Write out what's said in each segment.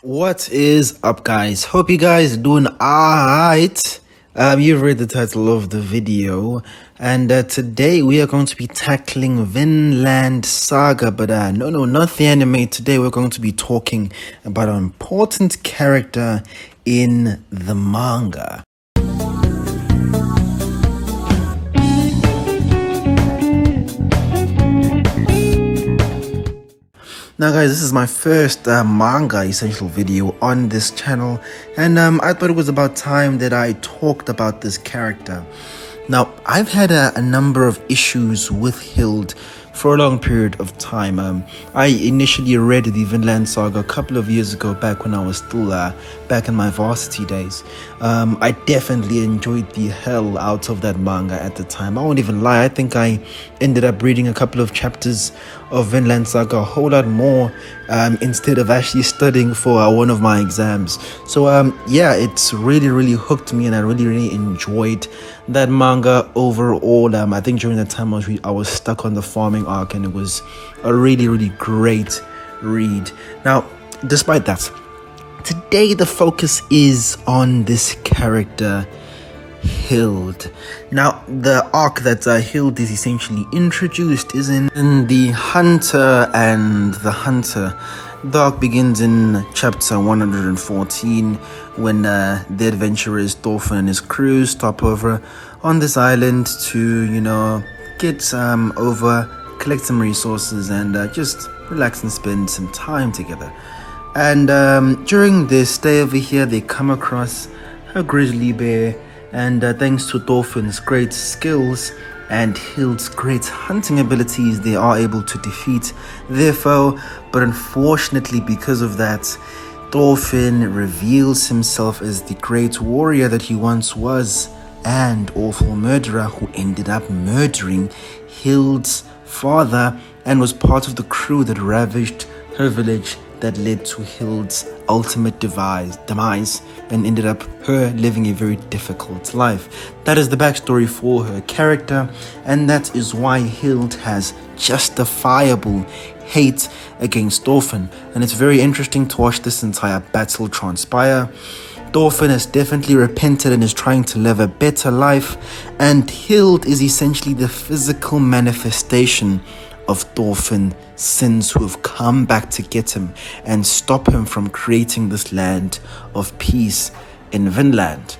What is up, guys? Hope you guys doing alright. You've read the title of the video, and today we are going to be tackling Vinland Saga. But no, not the anime. Today we're going to be talking about an important character in the manga. Now guys, this is my first manga essential video on this channel, and I thought it was about time that I talked about this character. Now, I've had a number of issues with Hild for a long period of time. I initially read the Vinland Saga a couple of years ago, back when I was still back in my varsity days. I definitely enjoyed the hell out of that manga at the time. I won't even lie, I think I ended up reading a couple of chapters of Vinland Saga, a whole lot more, instead of actually studying for one of my exams. So yeah, it's really hooked me, and I really enjoyed that manga overall. I think during that time I was stuck on the farming arc, and it was a really great read. Now, despite that, today the focus is on this character, Hild. Now, the arc that Hild is essentially introduced is in the Hunter and the Hunter. The arc begins in chapter 114 when the adventurers Thorfinn and his crew stop over on this island to, get over, collect some resources, and just relax and spend some time together. And during their stay over here, they come across a grizzly bear, and thanks to Thorfinn's great skills and Hild's great hunting abilities, they are able to defeat their foe. But unfortunately, because of that, Thorfinn reveals himself as the great warrior that he once was, and awful murderer who ended up murdering Hild's father and was part of the crew that ravaged her village, that led to Hild's ultimate demise and ended up her living a very difficult life. That is the backstory for her character, and that is why Hild has justifiable hate against Thorfinn. And it's very interesting to watch this entire battle transpire. Thorfinn has definitely repented and is trying to live a better life, and Hild is essentially the physical manifestation of Thorfinn's sins, who have come back to get him and stop him from creating this land of peace in Vinland.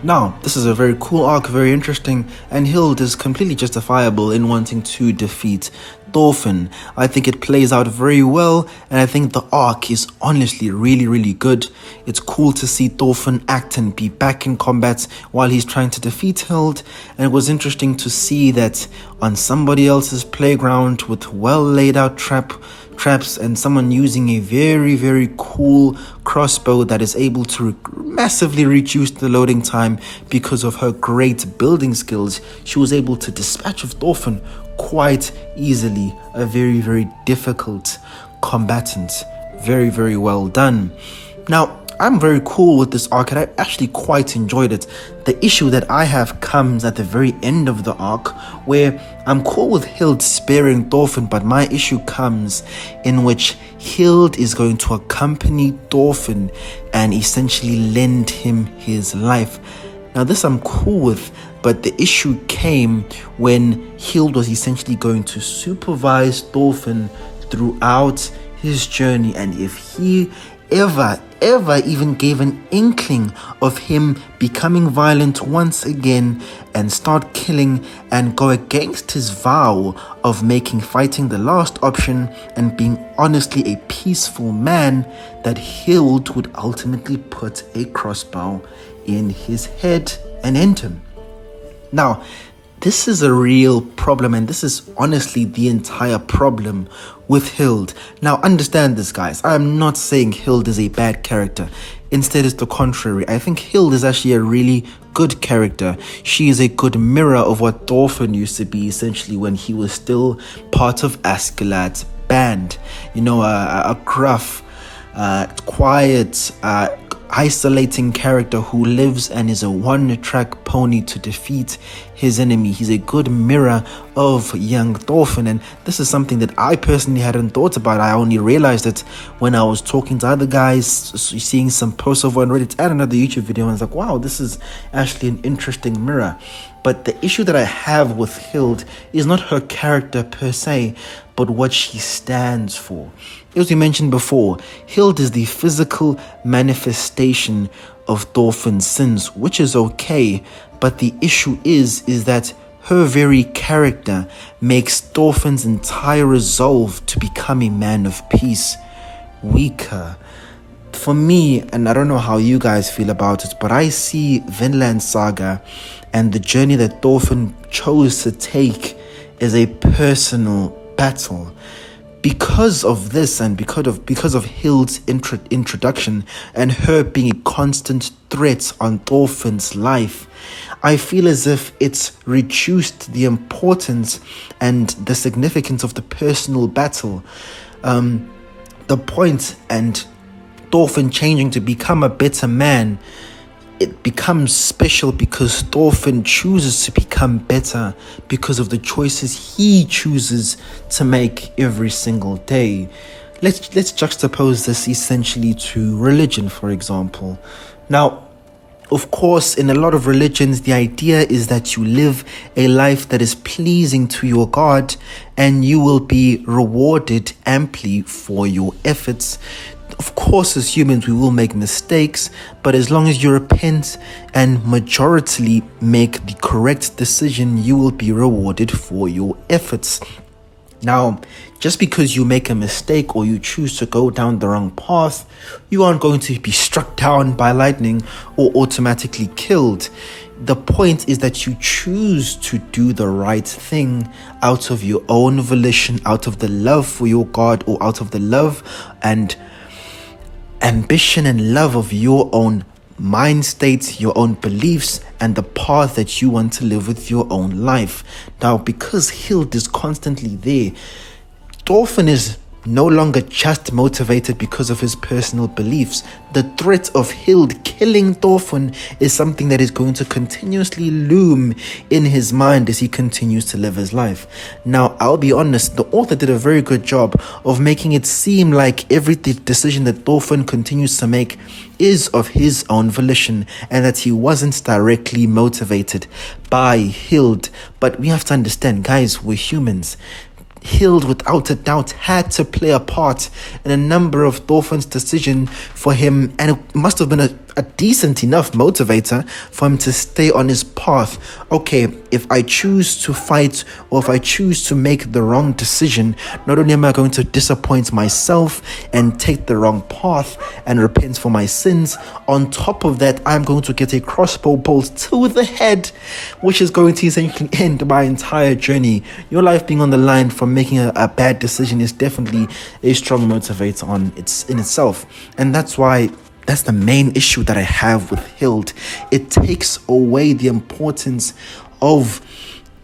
Now, this is a very cool arc, very interesting, and Hild is completely justifiable in wanting to defeat Thorfinn. I think it plays out very well, and I think the arc is honestly really good. It's cool to see Thorfinn act and be back in combat while he's trying to defeat Hild, and it was interesting to see that on somebody else's playground with well laid out traps and someone using a very cool crossbow that is able to massively reduce the loading time because of her great building skills. She was able to dispatch of Thorfinn quite easily, a very difficult combatant. Very well done. Now, I'm very cool with this arc, and I actually quite enjoyed it. The issue that I have comes at the very end of the arc, where I'm cool with Hild sparing Thorfinn, but my issue comes in which Hild is going to accompany Thorfinn and essentially lend him his life. Now, this I'm cool with, but the issue came when Hild was essentially going to supervise Thorfinn throughout his journey, and if he ever even gave an inkling of him becoming violent once again and start killing and go against his vow of making fighting the last option and being honestly a peaceful man, that Hild would ultimately put a crossbow in his head and end him. Now, this is a real problem, and this is honestly the entire problem with Hild. Now, understand this, guys. I am not saying Hild is a bad character. Instead, it's the contrary. I think Hild is actually a really good character. She is a good mirror of what Thorfinn used to be, essentially, when he was still part of Askeladd's band. A gruff, quiet, isolating character who lives and is a one-track pony to defeat his enemy. He's a good mirror of young Thorfinn, and this is something that I personally hadn't thought about. I only realized it when I was talking to other guys, seeing some posts over on Reddit and another YouTube video, and I was like, wow, this is actually an interesting mirror. But the issue that I have with Hild is not her character per se, but what she stands for. As we mentioned before, Hild is the physical manifestation of Thorfinn's sins, which is okay, but the issue is that her very character makes Thorfinn's entire resolve to become a man of peace weaker. For me, and I don't know how you guys feel about it, but I see Vinland Saga and the journey that Thorfinn chose to take as a personal battle. Because of this, and because of Hild's introduction and her being a constant threat on Thorfinn's life, I feel as if it's reduced the importance and the significance of the personal battle. The point and Thorfinn changing to become a better man, it becomes special because Thorfinn chooses to become better because of the choices he chooses to make every single day. Let's juxtapose this essentially to religion, for example. Now, of course, in a lot of religions, the idea is that you live a life that is pleasing to your God and you will be rewarded amply for your efforts. Of course, as humans, we will make mistakes, but as long as you repent and majority make the correct decision, you will be rewarded for your efforts. Now, just because you make a mistake or you choose to go down the wrong path, you aren't going to be struck down by lightning or automatically killed. The point is that you choose to do the right thing out of your own volition, out of the love for your God, or out of the love and ambition and love of your own mind state, your own beliefs, and the path that you want to live with your own life. Now, because Hild is constantly there, Thorfinn is no longer just motivated because of his personal beliefs. The threat of Hild killing Thorfinn is something that is going to continuously loom in his mind as he continues to live his life. Now, I'll be honest, the author did a very good job of making it seem like every decision that Thorfinn continues to make is of his own volition and that he wasn't directly motivated by Hild. But we have to understand, guys, we're humans. Hild, without a doubt, had to play a part in a number of Thorfinn's decision for him, and it must have been a decent enough motivator for him to stay on his path. Okay, if I choose to fight or if I choose to make the wrong decision, not only am I going to disappoint myself and take the wrong path and repent for my sins, on top of that, I'm going to get a crossbow bolt to the head, which is going to essentially end my entire journey. Your life being on the line from making a bad decision is definitely a strong motivator in itself. And that's the main issue that I have with Hild. It takes away the importance of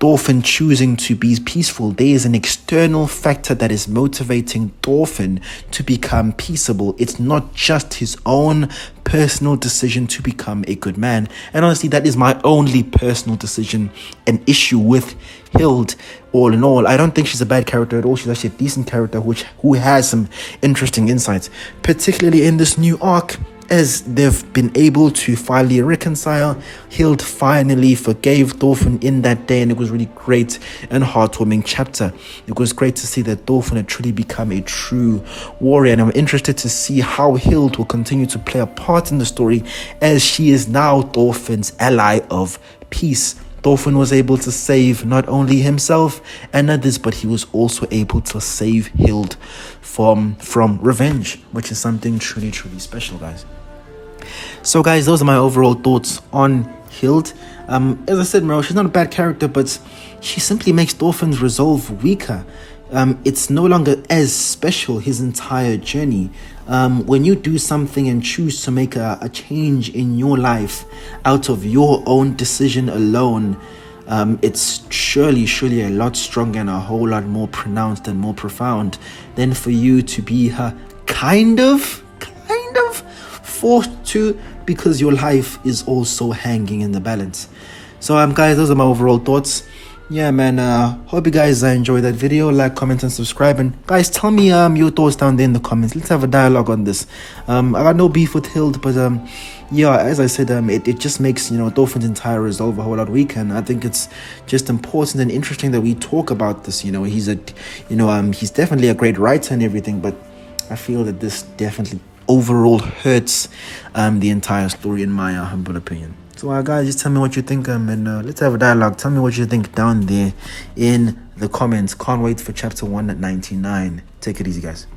Thorfinn choosing to be peaceful. There is an external factor that is motivating Thorfinn to become peaceable. It's not just his own personal decision to become a good man. And honestly, that is my only personal decision and issue with Hild. All in all, I don't think she's a bad character at all. She's actually a decent character who has some interesting insights, particularly in this new arc. As they've been able to finally reconcile, Hild finally forgave Thorfinn in that day, and it was really great and heartwarming chapter. It was great to see that Thorfinn had truly become a true warrior, and I'm interested to see how Hild will continue to play a part in the story, as she is now Thorfinn's ally of peace. Thorfinn was able to save not only himself and others, but he was also able to save Hild from revenge, which is something truly, truly special, guys. So guys, those are my overall thoughts on Hild. As I said, she's not a bad character, but she simply makes Thorfinn's resolve weaker. It's no longer as special, his entire journey. When you do something and choose to make a change in your life out of your own decision alone, it's surely a lot stronger and a whole lot more pronounced and more profound than for you to be kind of forced to, because your life is also hanging in the balance. So guys, those are my overall thoughts. Yeah, man, hope you guys enjoyed that video. Like, comment, and subscribe. And guys, tell me your thoughts down there in the comments. Let's have a dialogue on this. I got no beef with Hild, but yeah, as I said, it just makes, Thorfinn's entire resolve a whole lot weaker. And I think it's just important and interesting that we talk about this. He's he's definitely a great writer and everything, but I feel that this definitely overall hurts the entire story, in my humble opinion. So guys, just tell me what you think, and let's have a dialogue. Tell me what you think down there in the comments. Can't wait for chapter 199. Take it easy, guys.